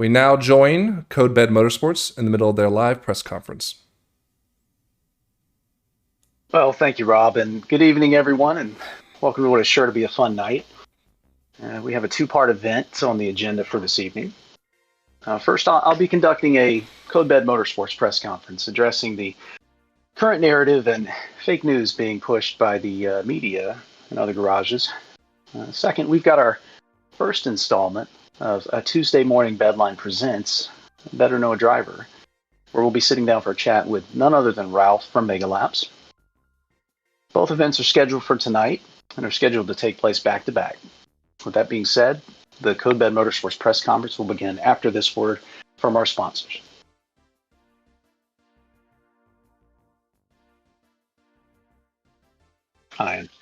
We now join Codebed Motorsports in the middle of their live press conference. Well, thank you, Rob, and good evening, everyone, and welcome to what is sure to be a fun night. We have a two-part event on the agenda for this evening. First, I'll be conducting a Codebed Motorsports press conference addressing the current narrative and fake news being pushed by the media and other garages. Second, we've got our first installment of a Tuesday Morning Bedline Presents Better Know a Driver, where we'll be sitting down for a chat with none other than Ralph from Mega Laps. Both events are scheduled for tonight and are scheduled to take place back-to-back. With that being said, the Codebed Motorsports press conference will begin after this word from our sponsors.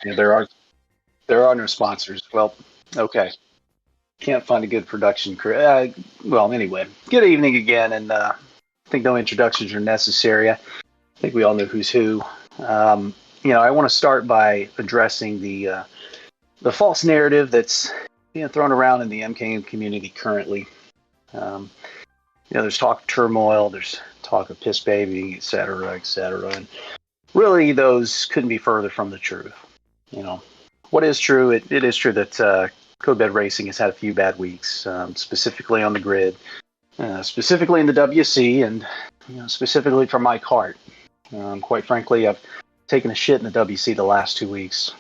There are no sponsors. Well, okay. Can't find a good production crew. Well, anyway, good evening again, and I think no introductions are necessary. I think we all know who's who. I want to start by addressing the false narrative that's being thrown around in the MKM community currently. There's talk of turmoil, there's talk of piss baby, et cetera, and really those couldn't be further from the truth. What is true? It is true that Codebed Racing has had a few bad weeks, specifically on the grid, specifically in the WC, and specifically for Mike Hart. Quite frankly, I've taken a shit in the WC the last 2 weeks.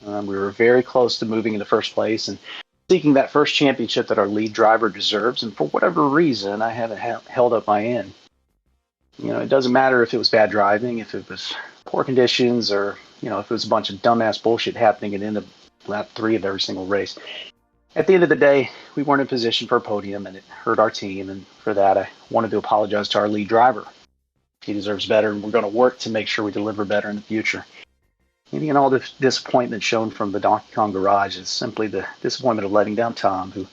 We were very close to moving into first place and seeking that first championship that our lead driver deserves, and for whatever reason, I haven't held up my end. It doesn't matter if it was bad driving, if it was poor conditions, or if it was a bunch of dumbass bullshit happening at the end of lap 3 of every single race. At the end of the day, we weren't in position for a podium, and it hurt our team, and for that, I wanted to apologize to our lead driver. He deserves better, and we're going to work to make sure we deliver better in the future. Any and all the disappointment shown from the Donkey Kong garage is simply the disappointment of letting down Tom, who,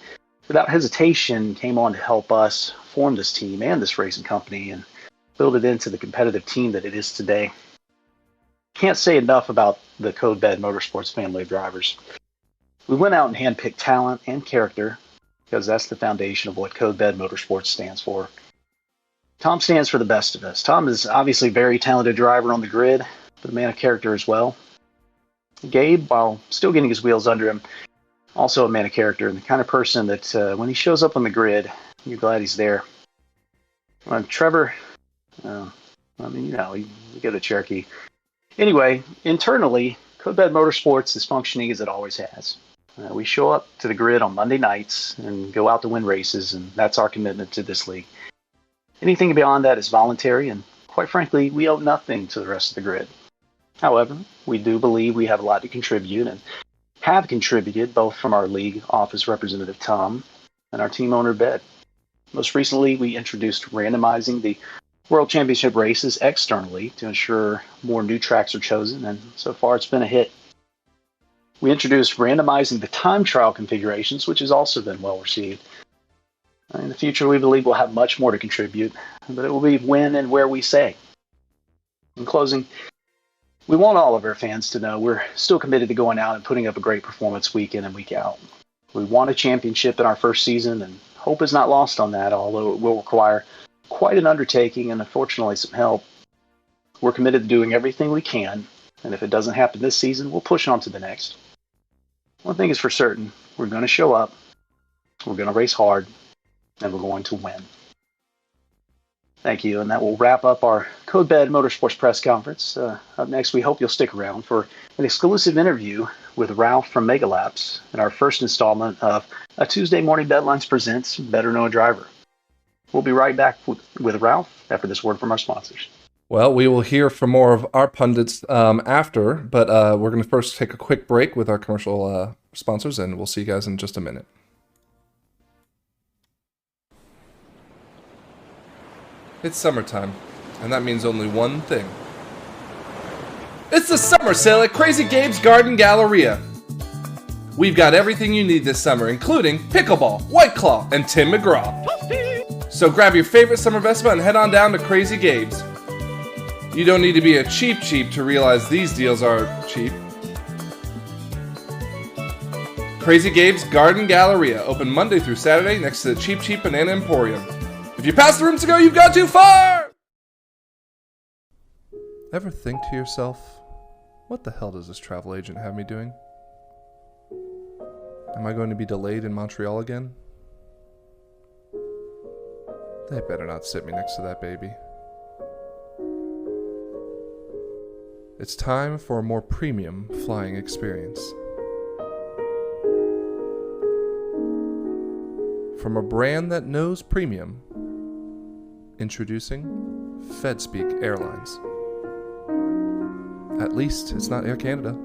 without hesitation, came on to help us form this team and this racing company and build it into the competitive team that it is today. Can't say enough about the Codebed Motorsports family of drivers. We went out and handpicked talent and character because that's the foundation of what Codebed Motorsports stands for. Tom stands for the best of us. Tom is obviously a very talented driver on the grid, but a man of character as well. Gabe, while still getting his wheels under him, also a man of character and the kind of person that when he shows up on the grid, you're glad he's there. Trevor, you go to Cherokee. Anyway, internally, Codebed Motorsports is functioning as it always has. We show up to the grid on Monday nights and go out to win races, and that's our commitment to this league. Anything beyond that is voluntary, and quite frankly, we owe nothing to the rest of the grid. However, we do believe we have a lot to contribute and have contributed both from our league office representative, Tom, and our team owner, Bed. Most recently, we introduced randomizing the World Championship races externally to ensure more new tracks are chosen, and so far it's been a hit. We introduced randomizing the time trial configurations, which has also been well received. In the future, we believe we'll have much more to contribute, but it will be when and where we say. In closing, we want all of our fans to know we're still committed to going out and putting up a great performance week in and week out. We won a championship in our first season, and hope is not lost on that, although it will require quite an undertaking and unfortunately some help. We're committed to doing everything we can, and if it doesn't happen this season, we'll push on to the next. One thing is for certain, we're going to show up, we're going to race hard, and we're going to win. Thank you, and that will wrap up our Codebed Motorsports press conference. Up next, we hope you'll stick around for an exclusive interview with Ralph from Mega Laps in our first installment of a Tuesday Morning Bedlines Presents Better Know a Driver. We'll be right back with Ralph after this word from our sponsors. Well, we will hear from more of our pundits after, but we're going to first take a quick break with our commercial sponsors, and we'll see you guys in just a minute. It's summertime, and that means only one thing. It's the summer sale at Crazy Gabe's Garden Galleria. We've got everything you need this summer, including pickleball, White Claw, and Tim McGraw. So grab your favorite summer Vespa and head on down to Crazy Gabe's. You don't need to be a cheap to realize these deals are cheap. Crazy Gabe's Garden Galleria, open Monday through Saturday next to the Cheap Cheap Banana Emporium. If you pass the room to go, you've gone too far! Ever think to yourself, what the hell does this travel agent have me doing? Am I going to be delayed in Montreal again? They better not sit me next to that baby. It's time for a more premium flying experience. From a brand that knows premium, introducing FedSpeak Airlines. At least it's not Air Canada.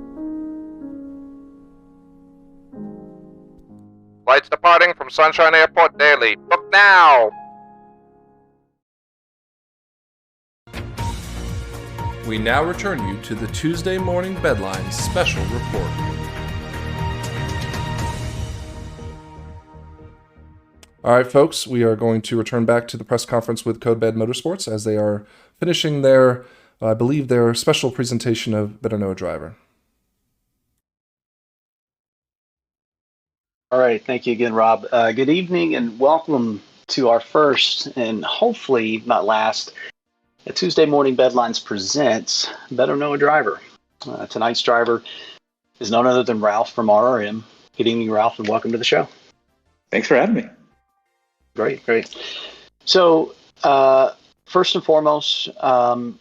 Flights departing from Sunshine Airport daily. Book now! We now return you to the Tuesday Morning Bedlines special report. All right, folks, we are going to return back to the press conference with Codebed Motorsports as they are finishing their, I believe, their special presentation of Better Know a Driver. All right. Thank you again, Rob. Good evening and welcome to our first and hopefully not last Tuesday Morning Bedlines presents Better Know a Driver. Tonight's driver is none other than Ralph from RRM. Good evening, Ralph, and welcome to the show. Thanks for having me. Great. So, first and foremost, I want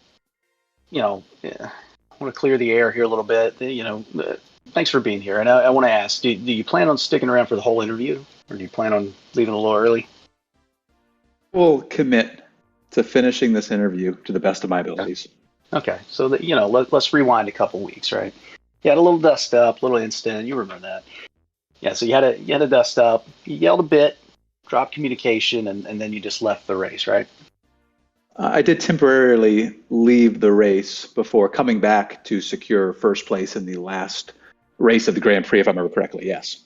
to clear the air here a little bit. Thanks for being here. And I want to ask, do you plan on sticking around for the whole interview, or do you plan on leaving a little early? We'll commit to finishing this interview to the best of my abilities. Okay. So, let's rewind a couple weeks, right? You had a little dust up, little incident. You remember that. Yeah, so you had a dust up. You yelled a bit, dropped communication, and then you just left the race, right? I did temporarily leave the race before coming back to secure first place in the last race of the Grand Prix, if I remember correctly, yes.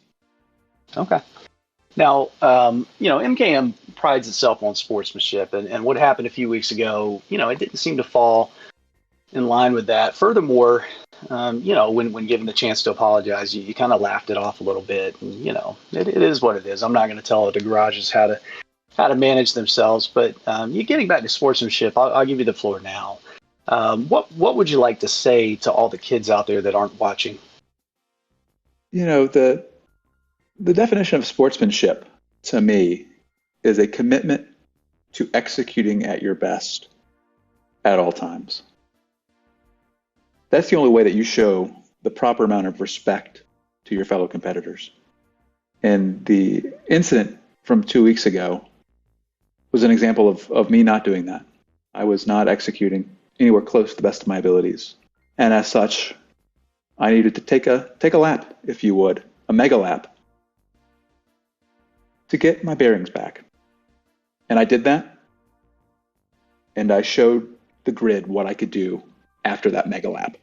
Okay. Now, MKM prides itself on sportsmanship, and what happened a few weeks ago, it didn't seem to fall in line with that. Furthermore, when given the chance to apologize, you kind of laughed it off a little bit. And, it is what it is. I'm not going to tell the garages how to manage themselves, but you getting back to sportsmanship, I'll give you the floor now. What would you like to say to all the kids out there that aren't watching? The definition of sportsmanship to me is a commitment to executing at your best at all times. That's the only way that you show the proper amount of respect to your fellow competitors. And the incident from 2 weeks ago was an example of me not doing that. I was not executing anywhere close to the best of my abilities. And as such, I needed to take a lap, if you would, a mega lap, to get my bearings back. And I did that, and I showed the grid what I could do after that mega lap.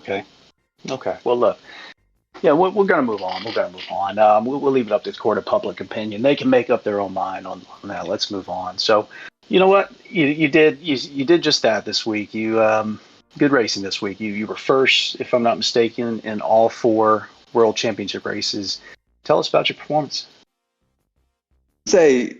Okay. Well, look, yeah, we're going to move on. We'll leave it up to the court of public opinion. They can make up their own mind on that. Let's move on. So, you know what? You did just that this week. Good racing this week. You were first, if I'm not mistaken, in all 4 World Championship races. Tell us about your performance. Say,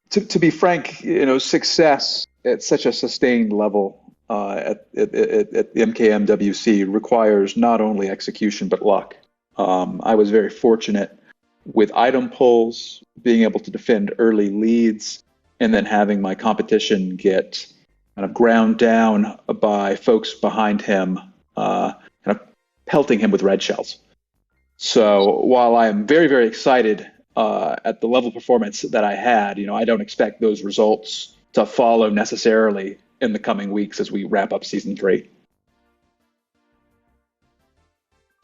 to be frank, success at such a sustained level at the MKMWC requires not only execution but luck. I was very fortunate with item pulls, being able to defend early leads, and then having my competition get kind of ground down by folks behind him, kind of pelting him with red shells. So while I am very, very excited at the level of performance that I had, I don't expect those results to follow necessarily in the coming weeks as we wrap up season 3.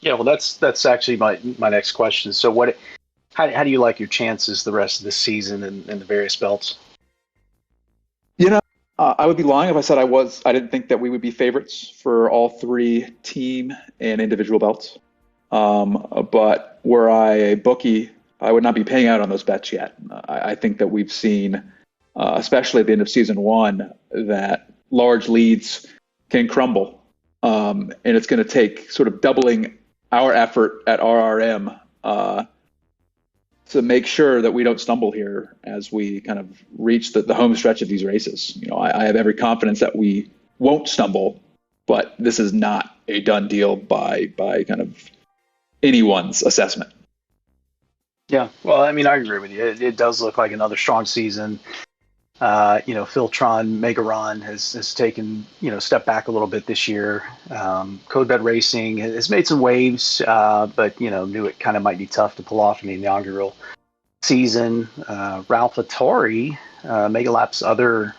Yeah, well, that's actually my next question. So how do you like your chances the rest of the season and the various belts? I would be lying if I said I didn't think that we would be favorites for all 3 team and individual belts. But were I a bookie, I would not be paying out on those bets yet. I think that we've seen, especially at the end of season 1, that large leads can crumble and it's going to take sort of doubling our effort at RRM to make sure that we don't stumble here as we kind of reach the home stretch of these races. I have every confidence that we won't stumble, but this is not a done deal by kind of anyone's assessment. Yeah, well, I mean, I agree with you. It does look like another strong season. Filtron Megaron has taken, step back a little bit this year. Codebed Racing has made some waves, but, knew it kind of might be tough to pull off in the inaugural season. Ralph Latari, Megalap's other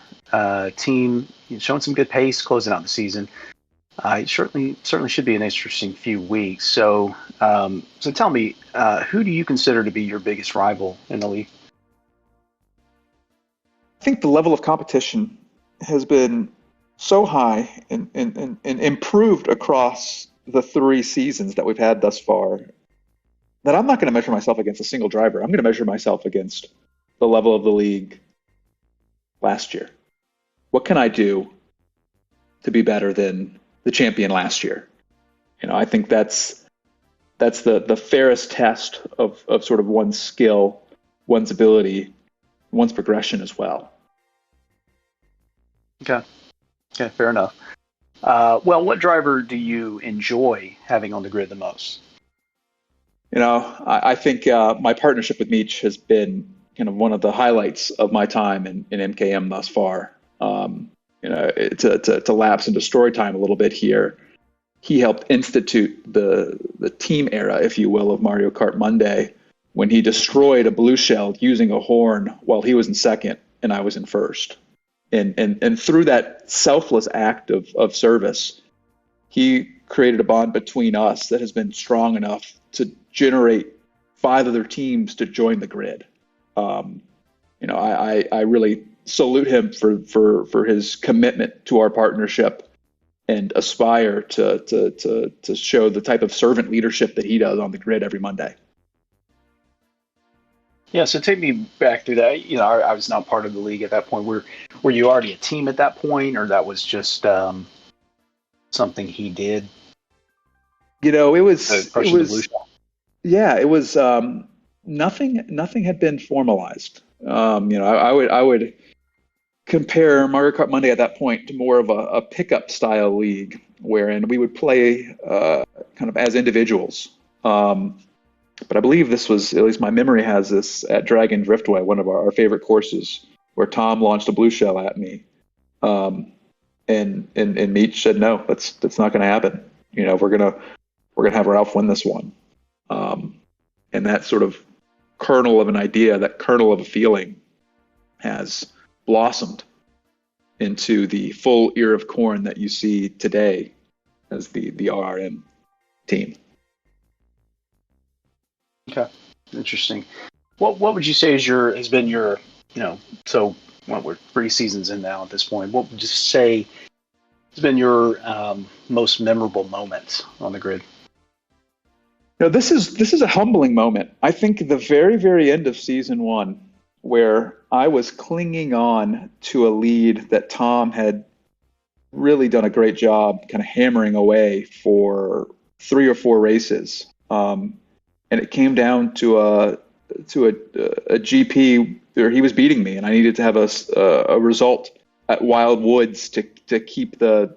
team, showing some good pace closing out the season. It certainly should be an interesting few weeks. So tell me, who do you consider to be your biggest rival in the league? I think the level of competition has been so high and improved across the 3 seasons that we've had thus far that I'm not going to measure myself against a single driver. I'm going to measure myself against the level of the league last year. What can I do to be better than the champion last year? I think that's the fairest test of sort of one's skill, one's ability, one's progression as well. Okay, fair enough. Well, what driver do you enjoy having on the grid the most? I think my partnership with Meech has been kind of one of the highlights of my time in MKM thus far. To lapse into story time a little bit here, he helped institute the team era, if you will, of Mario Kart Monday when he destroyed a blue shell using a horn while he was in second and I was in first. And through that selfless act of service, he created a bond between us that has been strong enough to generate 5 other teams to join the grid. I really salute him for his commitment to our partnership and aspire to show the type of servant leadership that he does on the grid every Monday. Yeah, so take me back through that. I was not part of the league at that point. Were you already a team at that point, or that was just something he did? It was yeah, it was nothing had been formalized. I would compare Mario Kart Monday at that point to more of a pickup style league wherein we would play kind of as individuals. But I believe this was, at least my memory has this, at Dragon Driftway, one of our favorite courses, where Tom launched a blue shell at me. And Meech said, no, that's not going to happen. We're gonna have Ralph win this one. And that sort of kernel of an idea, that kernel of a feeling, has blossomed into the full ear of corn that you see today as the RRM team. Okay, interesting. What would you say has been your, so we're 3 seasons in now at this point. What would you say has been your most memorable moment on the grid? This is a humbling moment. I think the very, very end of season 1, where I was clinging on to a lead that Tom had really done a great job kind of hammering away for 3 or 4 races. And it came down to a GP where he was beating me, and I needed to have a result at Wild Woods to keep the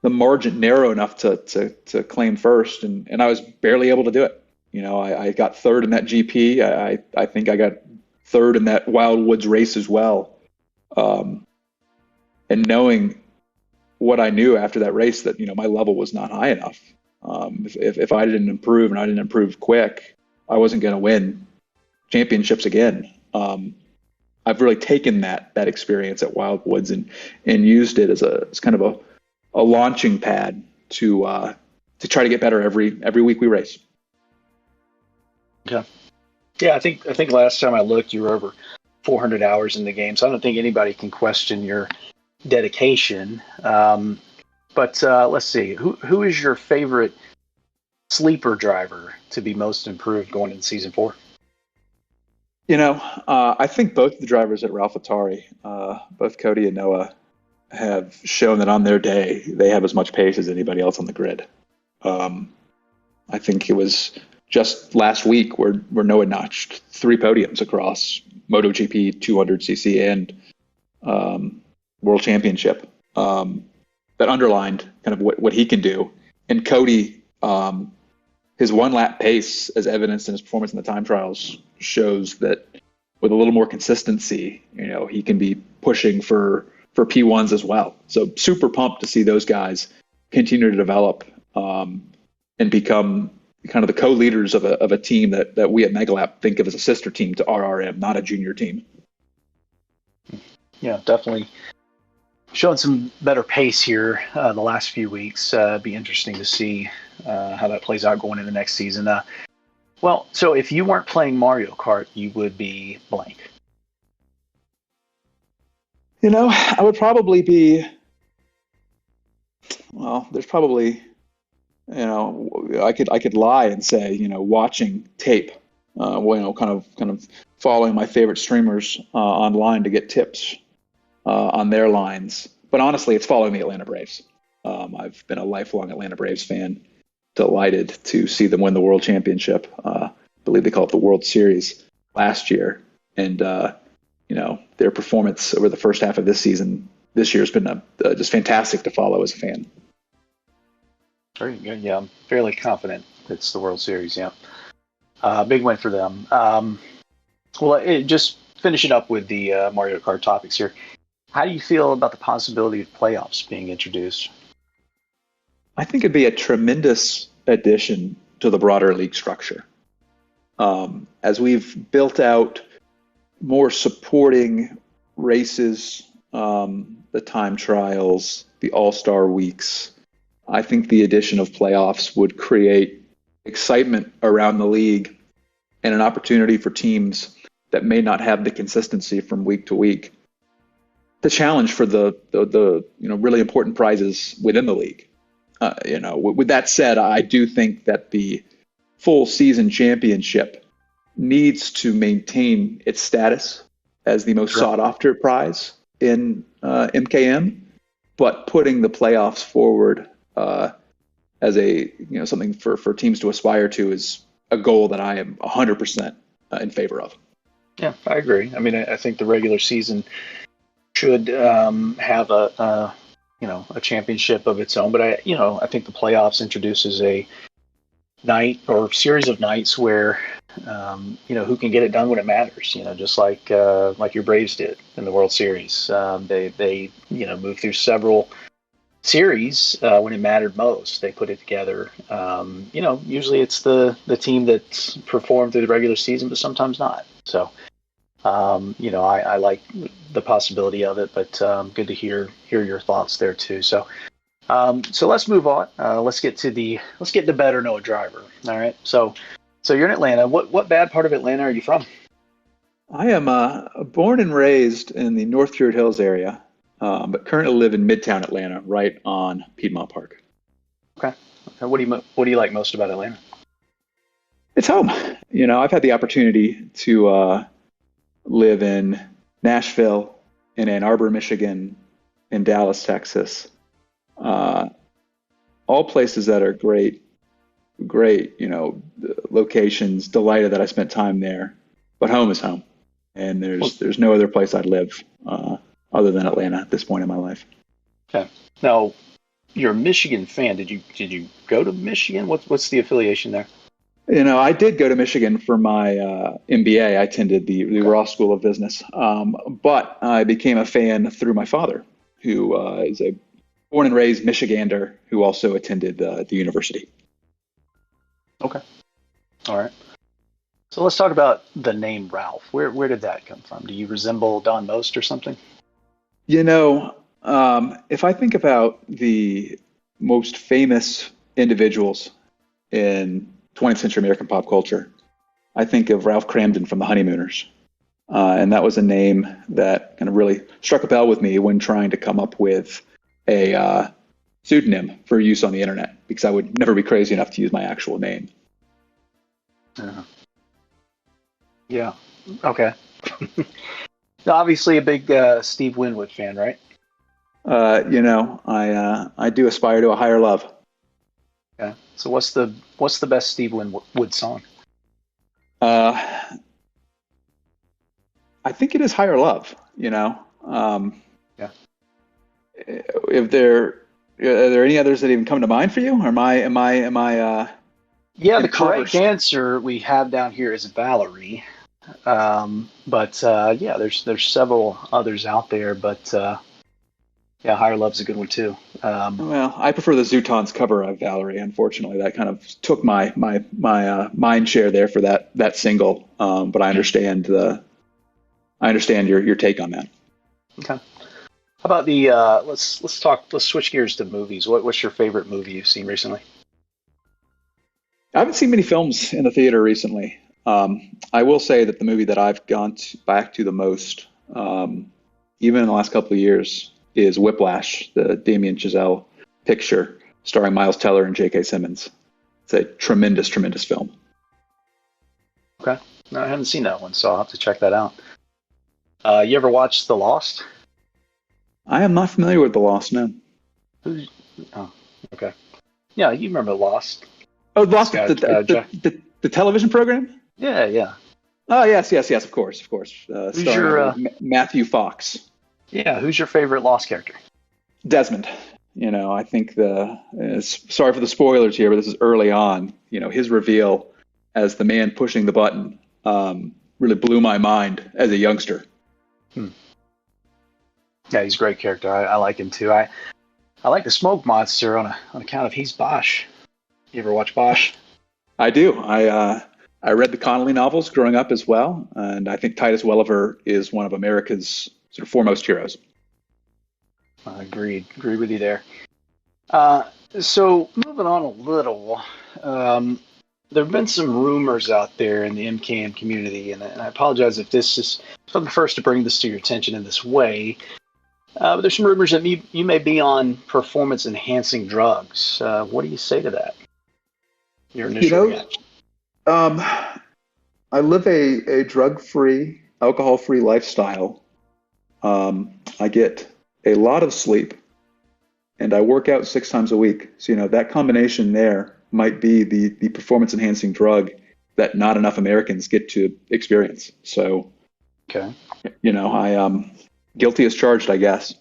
margin narrow enough to claim first, and I was barely able to do it. I got 3rd in that GP. I think I got 3rd in that Wild Woods race as well. And knowing what I knew after that race, that my level was not high enough. If I didn't improve, and I didn't improve quick, I wasn't going to win championships again. I've really taken that experience at Wild Woods and used it as kind of a launching pad to try to get better every week we race. Yeah. I think last time I looked, you were over 400 hours in the game, so I don't think anybody can question your dedication. But let's see, who is your favorite sleeper driver to be most improved going into season 4? I think both the drivers at Ralph Atari, both Cody and Noah, have shown that on their day they have as much pace as anybody else on the grid. I think it was just last week where Noah notched 3 podiums across MotoGP, 200cc, and World Championship. That underlined kind of what he can do. And Cody, his 1-lap pace, as evidenced in his performance in the time trials, shows that with a little more consistency, he can be pushing for P1s as well. So super pumped to see those guys continue to develop and become kind of the co-leaders of a team that we at Megalab think of as a sister team to RRM, not a junior team. Yeah, definitely showing some better pace here the last few weeks. Be interesting to see how that plays out going into next season. So if you weren't playing Mario Kart, you would be blank. I would probably be. Well, there's probably, I could lie and say, watching tape, kind of following my favorite streamers online to get tips on their lines. But honestly, it's following the Atlanta Braves. I've been a lifelong Atlanta Braves fan. Delighted to see them win the World Championship. I believe they call it the World Series last year. And, their performance over the first half of this season, this year, has been just fantastic to follow as a fan. Very good. Yeah, I'm fairly confident it's the World Series. Yeah. Big win for them. Just finishing up with the Mario Kart topics here. How do you feel about the possibility of playoffs being introduced? I think it'd be a tremendous addition to the broader league structure. As we've built out more supporting races, the time trials, the all-star weeks, I think the addition of playoffs would create excitement around the league and an opportunity for teams that may not have the consistency from week to week to challenge for the really important prizes within the league. With that said, I do think that the full season championship needs to maintain its status as the most sought after prize in MKM, but putting the playoffs forward as a something for teams to aspire to is a goal that I am 100% in favor of. Yeah, I agree. I mean, I think the regular season should have a championship of its own, but I think the playoffs introduces a night or series of nights where who can get it done when it matters. Just like your Braves did in the World Series. They moved through several series when it mattered most. They put it together. Usually it's the team that performed through the regular season, but sometimes not. So I like the possibility of it, but good to hear your thoughts there too. So let's move on. Let's get to better Noah Driver. All right. So you're in Atlanta. What bad part of Atlanta are you from? I am born and raised in the North Druid Hills area, but currently live in Midtown Atlanta, right on Piedmont Park. Okay. What do you like most about Atlanta? It's home. I've had the opportunity to live in Nashville, in Ann Arbor, Michigan, in Dallas, Texas. All places that are great, locations. Delighted that I spent time there, but home is home, and there's no other place I'd live other than Atlanta at this point in my life. Okay. Now, you're a Michigan fan. Did you go to Michigan? What's the affiliation there? I did go to Michigan for my MBA. I attended the Ross School of Business, but I became a fan through my father, who is a born and raised Michigander who also attended the university. Okay. All right. So let's talk about the name Ralph. Where did that come from? Do you resemble Don Most or something? If I think about the most famous individuals in 20th century American pop culture, I think of Ralph Cramden from the Honeymooners. And that was a name that kind of really struck a bell with me when trying to come up with a pseudonym for use on the internet, because I would never be crazy enough to use my actual name. Yeah. Okay. Obviously a big Steve Winwood fan, right? I do aspire to a higher love. Okay. So what's the best Steve Winwood song? Uh, I think it is higher love. Yeah. If there are there any others that even come to mind for you? Or am I Yeah, the correct impoverished? answer we have down here is Valerie. But yeah, there's several others out there, but yeah, Higher Love's a good one too. Well, I prefer the Zootons cover of Valerie. Unfortunately, that kind of took my mind share there for that single. But I understand your take on that. Okay. How about the let's switch gears to movies. What's your favorite movie you've seen recently? I haven't seen many films in the theater recently. I will say that the movie that I've back to the most, even in the last couple of years, is Whiplash, the Damien Chazelle picture starring Miles Teller and J.K. Simmons. It's a tremendous, tremendous film. Okay. No, I haven't seen that one, so I'll have to check that out. You ever watched The Lost? I am not familiar with The Lost, no. Who's, oh, okay. Yeah, you remember Lost. Oh, It's Lost, got the television program? yeah, yeah. Oh, yes, of course, of course. Who's Starring, I your believe, Matthew Fox. yeah, who's your favorite Lost character? Desmond. I think sorry for the spoilers here, but this is early on. His reveal as the man pushing the button really blew my mind as a youngster. Hmm. Yeah, he's a great character. I like him too. I like the smoke monster on account of he's Bosch. You ever watch Bosch? I do. I read the Connolly novels growing up as well, and I think Titus Welliver is one of America's sort of foremost heroes. Agreed. Agree with you there. Uh, so moving on a little, there have been some rumors out there in the MKM community, and I apologize if this is I'm the first to bring this to your attention in this way. But there's some rumors that you may be on performance enhancing drugs. What do you say to that? Your You initial know, reaction? um, I live a drug-free, alcohol-free lifestyle. I get a lot of sleep, and I work out 6 times a week. So, that combination there might be the performance enhancing drug that not enough Americans get to experience. So, Okay. I guilty as charged, I guess.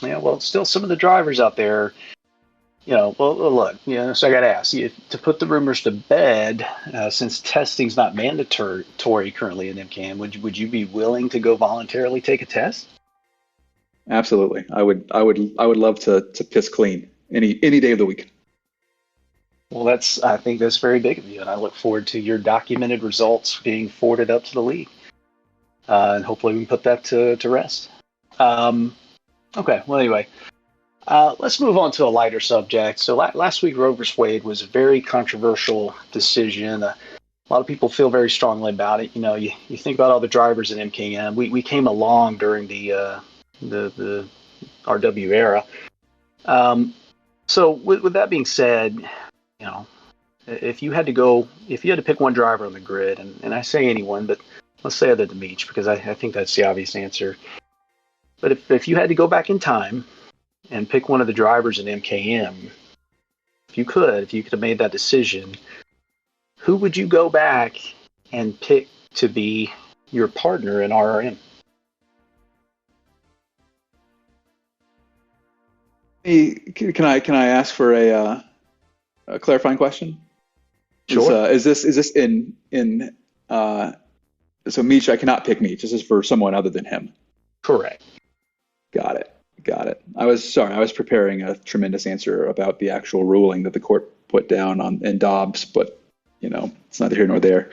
Yeah. Well, still some of the drivers out there. Well, look, so I got to ask you to put the rumors to bed. Since testing's not mandatory currently in MCAM, would you be willing to go voluntarily take a test? Absolutely. I would love to piss clean any day of the week. Well, I think that's very big of you, and I look forward to your documented results being forwarded up to the league, and hopefully we can put that to rest. Okay. Well, anyway, let's move on to a lighter subject. So last week, Roe vs. Wade was a very controversial decision. A lot of people feel very strongly about it. You think about all the drivers in MKM. We came along during the RW era. So with that being said, if you had to pick one driver on the grid, and I say anyone, but let's say other than Meach, because I think that's the obvious answer. But if you had to go back in time and pick one of the drivers in MKM, if you could have made that decision, who would you go back and pick to be your partner in RRM? Can I ask for a clarifying question? Sure. Is this in so Meach? I cannot pick Meach. This is for someone other than him. Correct. Got it. I was preparing a tremendous answer about the actual ruling that the court put down in Dobbs, but it's neither here nor there.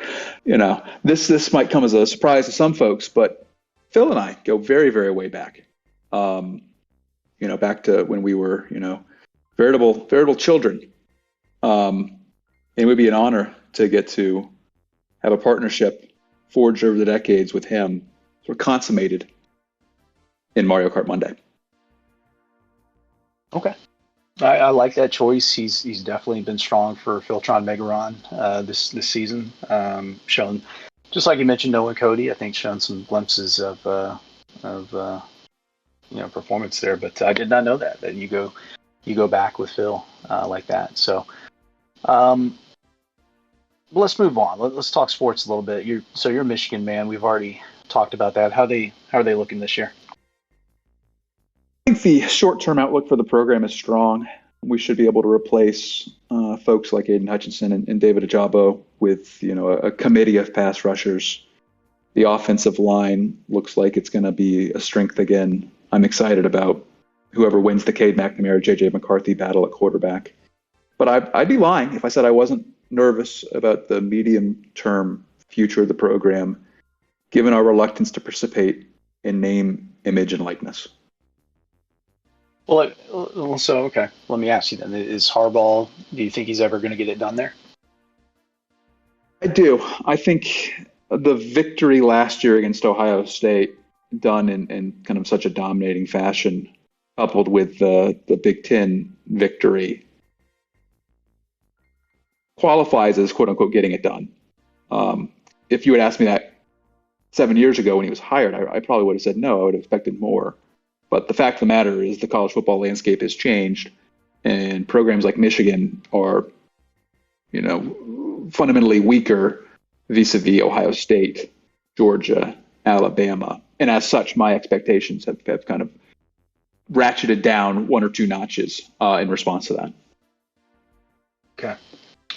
This might come as a surprise to some folks, but Phil and I go very, very way back. Back to when we were, veritable children. It would be an honor to get to have a partnership forged over the decades with him, sort of consummated in Mario Kart Monday. Okay. I like that choice. He's definitely been strong for Philtron Megaron this season. Shown, just like you mentioned, Noah Cody. I think shown some glimpses of performance there. But I did not know that you go back with Phil like that. So let's move on. Let's talk sports a little bit. You're a Michigan man. We've already talked about that. How are they looking this year? I think the short-term outlook for the program is strong. We should be able to replace folks like Aiden Hutchinson and David Ajabo with a committee of pass rushers. The offensive line looks like it's going to be a strength again. I'm excited about whoever wins the Cade McNamara, J.J. McCarthy battle at quarterback. But I'd be lying if I said I wasn't nervous about the medium-term future of the program, given our reluctance to participate in name, image, and likeness. Well, so, okay. Let me ask you then. Is Harbaugh, do you think he's ever going to get it done there? I do. I think the victory last year against Ohio State, done in kind of such a dominating fashion, coupled with the Big Ten victory, qualifies as quote-unquote getting it done. If you had asked me that 7 years ago when he was hired, I probably would have said no. I would have expected more. But the fact of the matter is the college football landscape has changed, and programs like Michigan are, fundamentally weaker vis-a-vis Ohio State, Georgia, Alabama. And as such, my expectations have kind of ratcheted down one or two notches in response to that. Okay.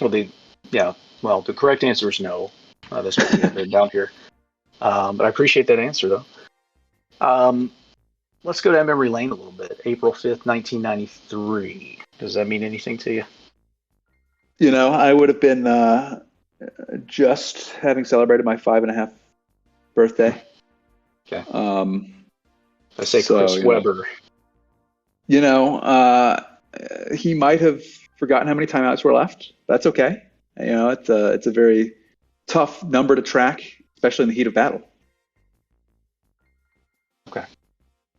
Well, the correct answer is no. That's what we have written down here. But I appreciate that answer, though. Let's go down memory lane a little bit. April 5th, 1993. Does that mean anything to you? I would have been just having celebrated my 5.5 birthday. Okay. I say Chris Webber. He might have forgotten how many timeouts were left. That's okay. It's a very tough number to track, especially in the heat of battle. Okay.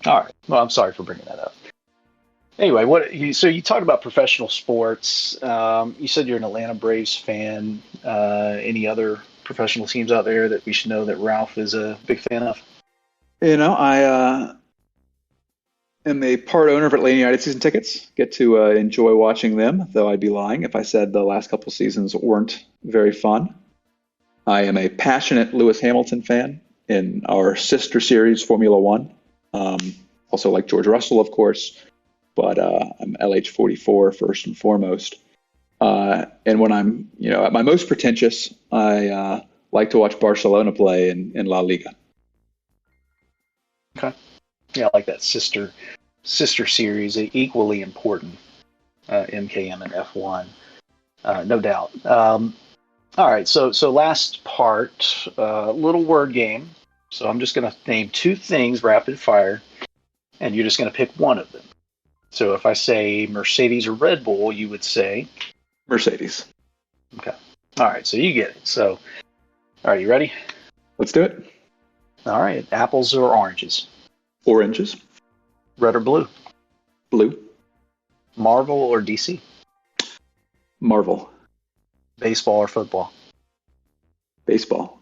All right. Well, I'm sorry for bringing that up. Anyway, so you talked about professional sports. You said you're an Atlanta Braves fan. Any other professional teams out there that we should know that Ralph is a big fan of? I am a part owner of Atlanta United season tickets. Get to enjoy watching them, though I'd be lying if I said the last couple seasons weren't very fun. I am a passionate Lewis Hamilton fan in our sister series, Formula One. Also like George Russell, of course, but I'm LH44 first and foremost. And when I'm, at my most pretentious, I like to watch Barcelona play in La Liga. Okay. Yeah, I like that sister series, equally important, MKM and F1, no doubt. All right, so last part, little word game. So I'm just going to name two things rapid fire, and you're just going to pick one of them. So if I say Mercedes or Red Bull, you would say? Mercedes. Okay. All right, so you get it. So, all right, you ready? Let's do it. All right, apples or oranges? Oranges. Red or blue? Blue. Marvel or DC? Marvel. Baseball or football? Baseball.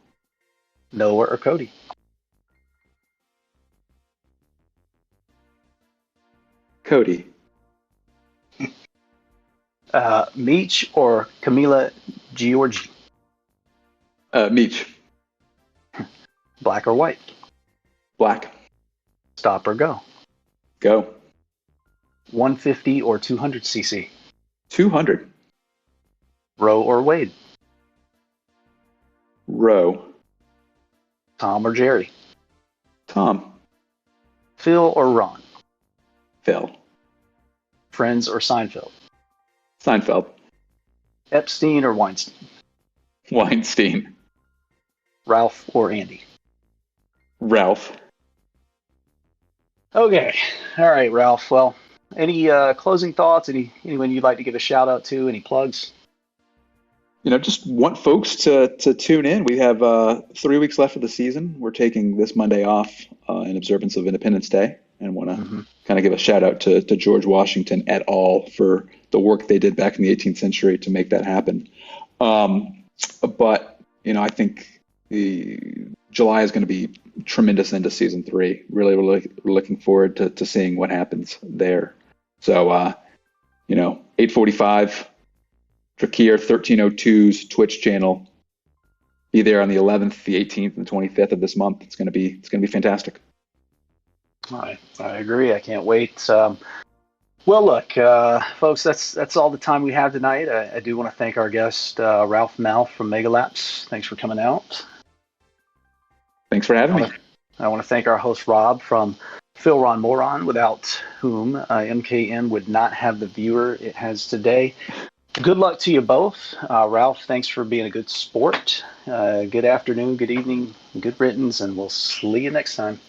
Noah or Cody? Cody. Meech or Camila Giorgi? Meech. Black or white? Black. Stop or go? Go. 150 or 200 cc? 200. Roe or Wade? Row. Tom or Jerry? Tom. Phil or Ron? Phil. Friends or Seinfeld? Seinfeld. Epstein or Weinstein? Weinstein. Ralph or Andy? Ralph. Okay. All right, Ralph. Well, any closing thoughts? Anyone you'd like to give a shout out to? Any plugs? Just want folks to tune in. We have 3 weeks left of the season. We're taking this Monday off in observance of Independence Day, and want to kind of give a shout out to George Washington et al. For the work they did back in the 18th century to make that happen. But I think the July is going to be tremendous into season 3. Really, really looking forward to seeing what happens there. So, 8:45, Drakir 1302's Twitch channel. Be there on the 11th, the 18th, and the 25th of this month. It's going to be fantastic. I agree. I can't wait. Well, look, folks, that's all the time we have tonight. I do want to thank our guest, Ralph Mal from Megalapse. Thanks for coming out. Thanks for having me. I want to thank our host, Rob, from Phil Ron Moron, without whom MKM would not have the viewer it has today. Good luck to you both. Ralph, thanks for being a good sport. Good afternoon, good evening, good riddance, and we'll see you next time.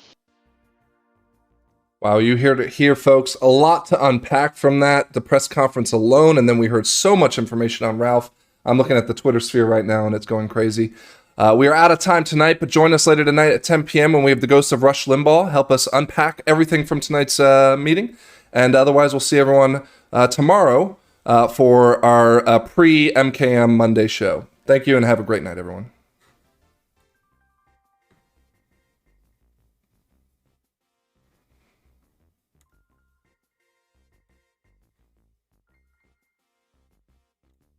Wow, you hear, folks, a lot to unpack from that, the press conference alone, and then we heard so much information on Ralph. I'm looking at the Twitter sphere right now, and it's going crazy. We are out of time tonight, but join us later tonight at 10 p.m. when we have the Ghost of Rush Limbaugh help us unpack everything from tonight's meeting. And otherwise, we'll see everyone tomorrow for our pre-MKM Monday show. Thank you, and have a great night, everyone.